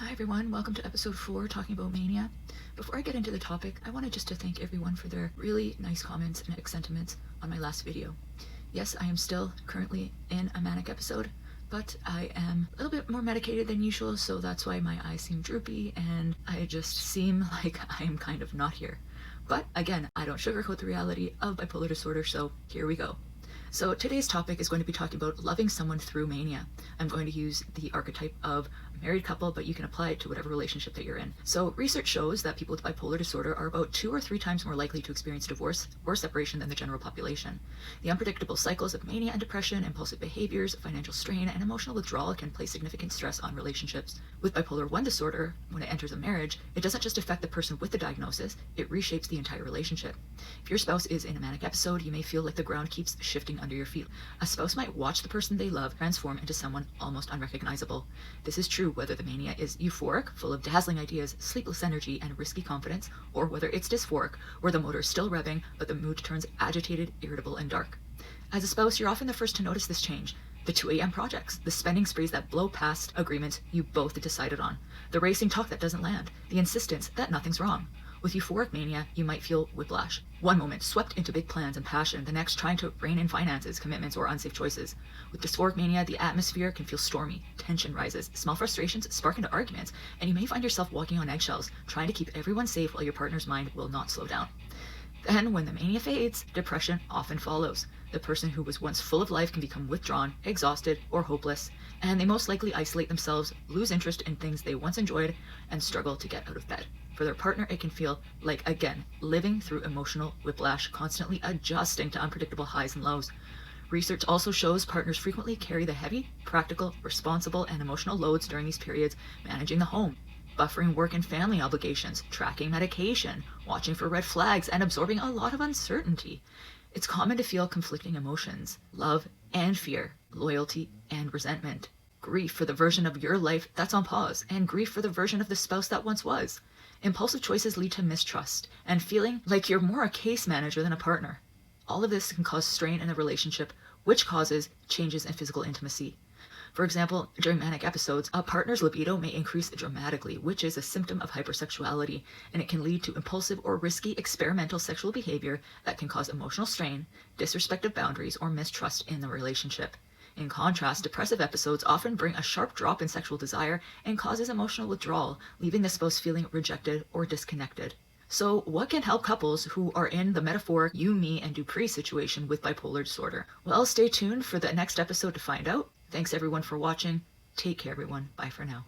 Hi everyone, welcome to episode 4 talking about mania. Before I get into the topic, I wanted just to thank everyone for their really nice comments and sentiments on my last video. Yes, I am still currently in a manic episode, but I am a little bit more medicated than usual, so that's why my eyes seem droopy and I just seem like I am kind of not here. But again, I don't sugarcoat the reality of bipolar disorder, so here we go. So today's topic is going to be talking about loving someone through mania. I'm going to use the archetype of a married couple, but you can apply it to whatever relationship that you're in. So research shows that people with bipolar disorder are about 2 or 3 times more likely to experience divorce or separation than the general population. The unpredictable cycles of mania and depression, impulsive behaviors, financial strain, and emotional withdrawal can place significant stress on relationships. With bipolar 1 disorder, when it enters a marriage, it doesn't just affect the person with the diagnosis, it reshapes the entire relationship. If your spouse is in a manic episode, you may feel like the ground keeps shifting under your feet. A spouse might watch the person they love transform into someone almost unrecognizable. This is true whether the mania is euphoric, full of dazzling ideas, sleepless energy, and risky confidence, or whether it's dysphoric, where the motor is still revving, but the mood turns agitated, irritable, and dark. As a spouse, you're often the first to notice this change. The 2 a.m. projects, the spending sprees that blow past agreements you both decided on, the racing talk that doesn't land, the insistence that nothing's wrong. With euphoric mania, you might feel whiplash. One moment, swept into big plans and passion, the next trying to rein in finances, commitments, or unsafe choices. With dysphoric mania, the atmosphere can feel stormy, tension rises, small frustrations spark into arguments, and you may find yourself walking on eggshells, trying to keep everyone safe while your partner's mind will not slow down. Then, when the mania fades, depression often follows. The person who was once full of life can become withdrawn, exhausted, or hopeless, and they most likely isolate themselves, lose interest in things they once enjoyed, and struggle to get out of bed. For their partner, it can feel like, again, living through emotional whiplash, constantly adjusting to unpredictable highs and lows. Research also shows partners frequently carry the heavy, practical, responsible, and emotional loads during these periods, managing the home, buffering work and family obligations, tracking medication, watching for red flags, and absorbing a lot of uncertainty. It's common to feel conflicting emotions, love and fear, loyalty and resentment, grief for the version of your life that's on pause, and grief for the version of the spouse that once was. Impulsive choices lead to mistrust and feeling like you're more a case manager than a partner. All of this can cause strain in the relationship, which causes changes in physical intimacy. For example, during manic episodes, a partner's libido may increase dramatically, which is a symptom of hypersexuality, and it can lead to impulsive or risky experimental sexual behavior that can cause emotional strain, disrespect of boundaries, or mistrust in the relationship. In contrast, depressive episodes often bring a sharp drop in sexual desire and causes emotional withdrawal, leaving the spouse feeling rejected or disconnected. So what can help couples who are in the metaphoric you, me, and Dupree situation with bipolar disorder? Well, stay tuned for the next episode to find out. Thanks everyone for watching. Take care everyone. Bye for now.